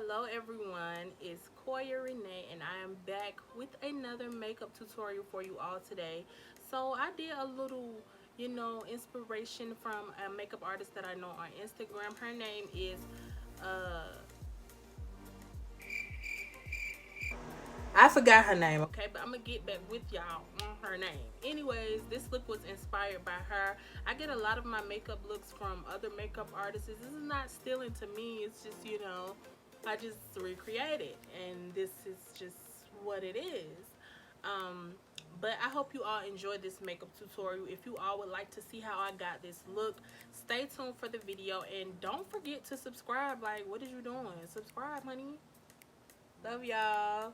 Hello everyone, it's Quoia Renae and I am back with another makeup tutorial for you all today. So I did a little, inspiration from a makeup artist that I know on Instagram. Her name is uh I forgot her name, okay, but I'm gonna get back with y'all on her name. Anyways, this look was inspired by her. I get a lot of my makeup looks from other makeup artists. This is not stealing to me, it's just, I just recreate it, and this is just what it is. Um, but I hope you all enjoyed this makeup tutorial. If you all would like to see how I got this look, stay tuned for the video, and don't forget to subscribe. Like, what is you doing? Subscribe, honey. Love y'all.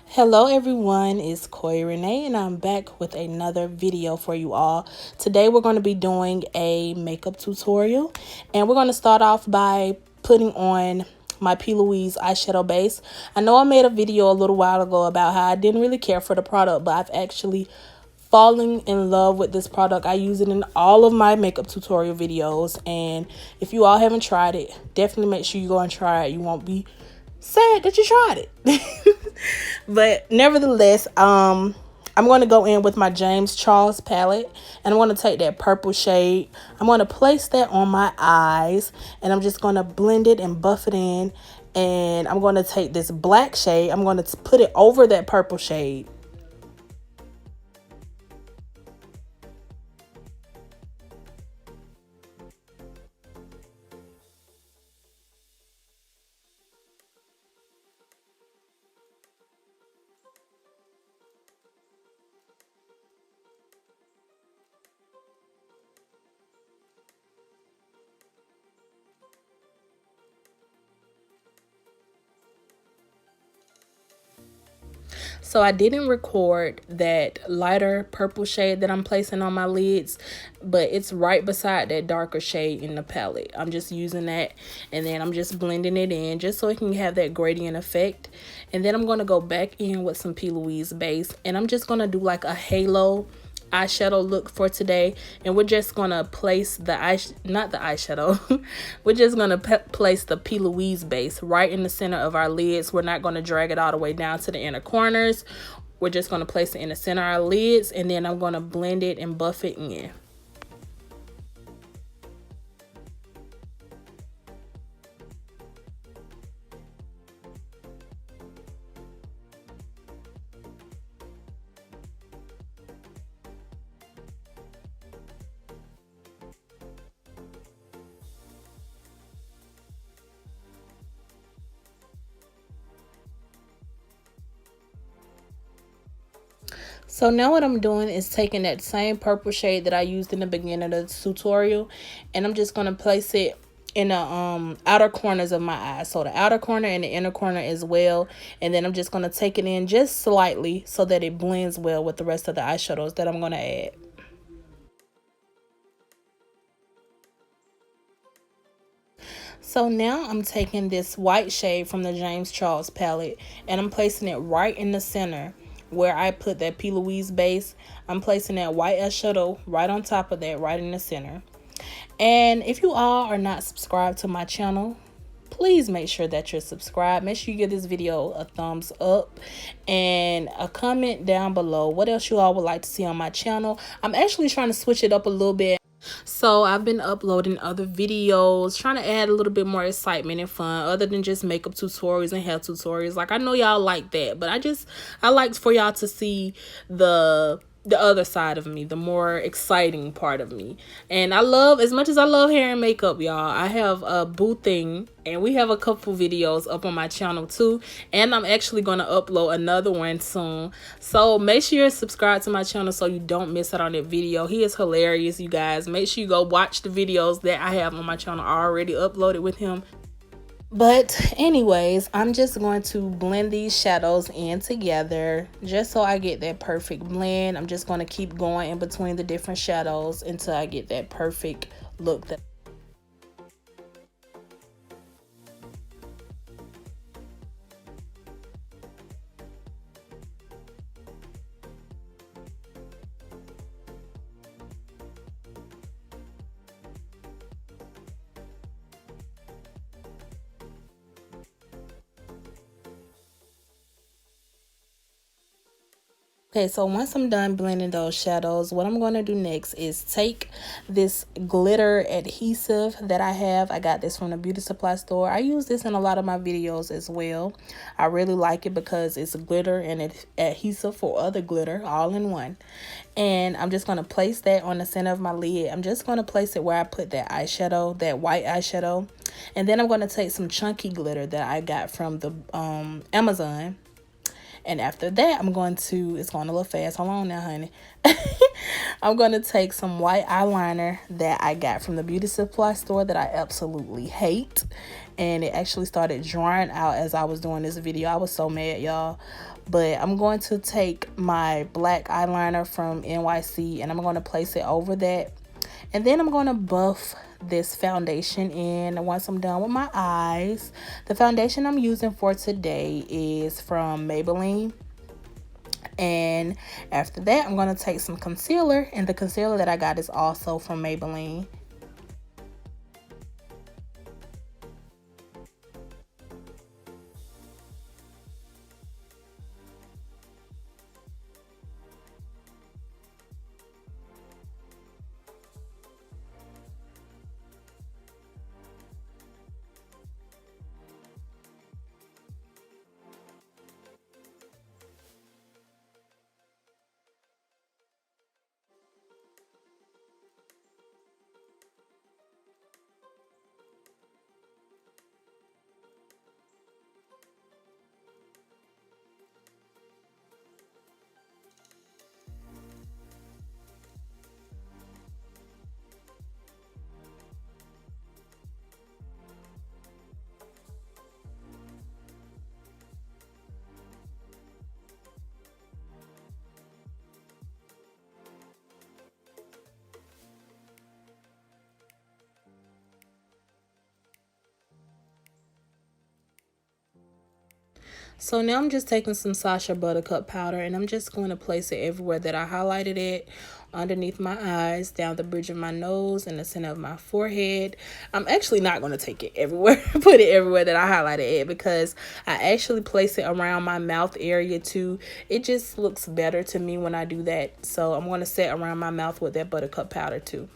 Hello everyone, it's Quoia Renae and I'm back with another video for you all. Today we're going to be doing a makeup tutorial, and we're going to start off by putting on my P. Louise eyeshadow base. I know I made a video a little while ago about how I didn't really care for the product, but I've actually fallen in love with this product. I use it in all of my makeup tutorial videos, and if you all haven't tried it, definitely make sure you go and try it. You won't be sad that you tried it. But nevertheless, I'm going to go in with my James Charles palette, and I'm going to take that purple shade. I'm going to place that on my eyes, and I'm just going to blend it and buff it in. And I'm going to take this black shade, I'm going to put it over that purple shade. So I didn't record that lighter purple shade that I'm placing on my lids, but it's right beside that darker shade in the palette. I'm just using that, and then I'm just blending it in just so it can have that gradient effect. And then I'm going to go back in with some P. Louise base, and I'm just going to do like a halo eyeshadow look for today. And we're just gonna place the not the eyeshadow we're just gonna place the P. Louise base right in the center of our lids. We're not gonna drag it all the way down to the inner corners. We're just gonna place it in the center of our lids, and then I'm gonna blend it and buff it in. So now what I'm doing is taking that same purple shade that I used in the beginning of the tutorial, and I'm just going to place it in the outer corners of my eyes. So the outer corner and the inner corner as well. And then I'm just going to take it in just slightly so that it blends well with the rest of the eyeshadows that I'm going to add. So now I'm taking this white shade from the James Charles palette, and I'm placing it right in the center where I put that P. Louise base. I'm placing that white eyeshadow right on top of that, right in the center. And if you all are not subscribed to my channel, please make sure that you're subscribed. Make sure you give this video a thumbs up and a comment down below what else you all would like to see on my channel. I'm actually trying to switch it up a little bit. So I've been uploading other videos, trying to add a little bit more excitement and fun other than just makeup tutorials and hair tutorials. Like, I know y'all like that, but I like for y'all to see the other side of me, the more exciting part of me. And I love, as much as I love hair and makeup, y'all, I have a boo thing, and we have a couple videos up on my channel too, and I'm actually going to upload another one soon. So make sure you're subscribed to my channel so you don't miss out on that video. He is hilarious, you guys. Make sure you go watch the videos that I have on my channel already uploaded with him. But anyways, I'm just going to blend these shadows in together just so I get that perfect blend. I'm just going to keep going in between the different shadows until I get that perfect look. Okay, so once I'm done blending those shadows, what I'm going to do next is take this glitter adhesive that I have. I got this from the beauty supply store. I use this in a lot of my videos as well. I really like it because it's glitter and adhesive for other glitter all in one. And I'm just going to place that on the center of my lid. I'm just going to place it where I put that eyeshadow, that white eyeshadow. And then I'm going to take some chunky glitter that I got from the Amazon. And after that, it's going a little fast. Hold on now, honey. I'm going to take some white eyeliner that I got from the beauty supply store that I absolutely hate. And it actually started drying out as I was doing this video. I was so mad, y'all. But I'm going to take my black eyeliner from NYC and I'm going to place it over that. And then I'm going to buff this foundation in once I'm done with my eyes. The foundation I'm using for today is from Maybelline. And after that, I'm going to take some concealer. And the concealer that I got is also from Maybelline. So now I'm just taking some Sacha Buttercup powder and I'm just going to place it everywhere that I highlighted it, underneath my eyes, down the bridge of my nose, and the center of my forehead. I'm actually not going to take it everywhere, put it everywhere that I highlighted it, because I actually place it around my mouth area too. It just looks better to me when I do that. So I'm going to set around my mouth with that Buttercup powder too.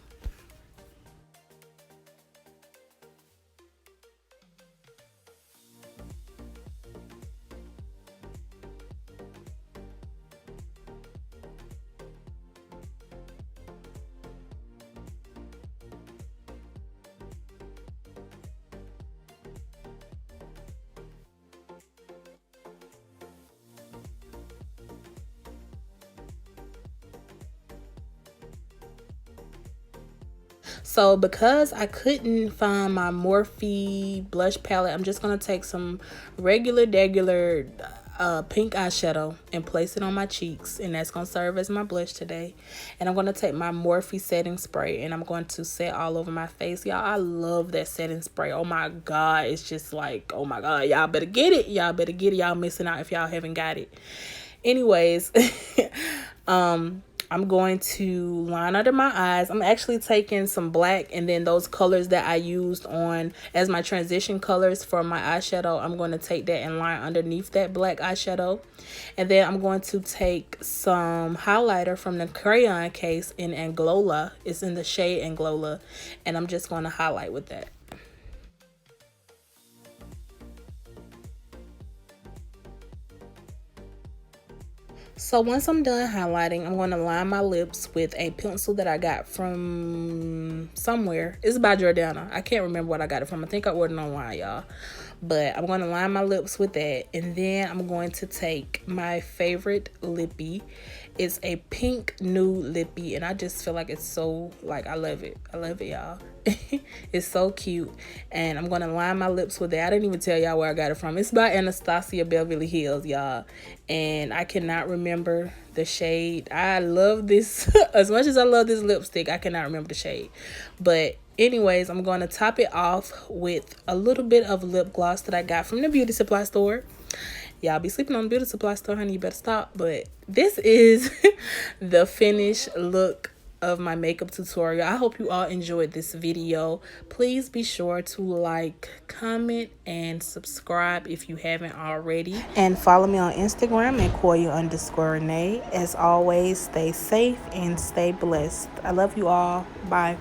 So because I couldn't find my Morphe blush palette, I'm just going to take some regular pink eyeshadow and place it on my cheeks, and that's going to serve as my blush today. And I'm going to take my Morphe setting spray and I'm going to set all over my face. Y'all, I love that setting spray. Oh my god, it's just like, oh my god, y'all better get it. Y'all better get it. Y'all missing out if y'all haven't got it. Anyways, I'm going to line under my eyes. I'm actually taking some black, and then those colors that I used on as my transition colors for my eyeshadow, I'm going to take that and line underneath that black eyeshadow. And then I'm going to take some highlighter from the crayon case in Anglola. It's in the shade Anglola, and I'm just going to highlight with that. So once I'm done highlighting, I'm going to line my lips with a pencil that I got from somewhere. It's by Jordana. I can't remember what I got it from. I think I ordered it online, y'all. But I'm going to line my lips with that. And then I'm going to take my favorite lippy. It's a pink nude lippy. And I just feel like it's so, like, I love it. I love it, y'all. It's so cute. And I'm going to line my lips with that. I didn't even tell y'all where I got it from. It's by Anastasia Beverly Hills, y'all. And I cannot remember the shade. I love this. As much as I love this lipstick, I cannot remember the shade. But anyways, I'm going to top it off with a little bit of lip gloss that I got from the beauty supply store. Y'all be sleeping on the beauty supply store, honey. You better stop. But this is the finished look of my makeup tutorial. I hope you all enjoyed this video. Please be sure to like, comment, and subscribe if you haven't already. And follow me on Instagram at Quoia_Renae. As always, stay safe and stay blessed. I love you all. Bye.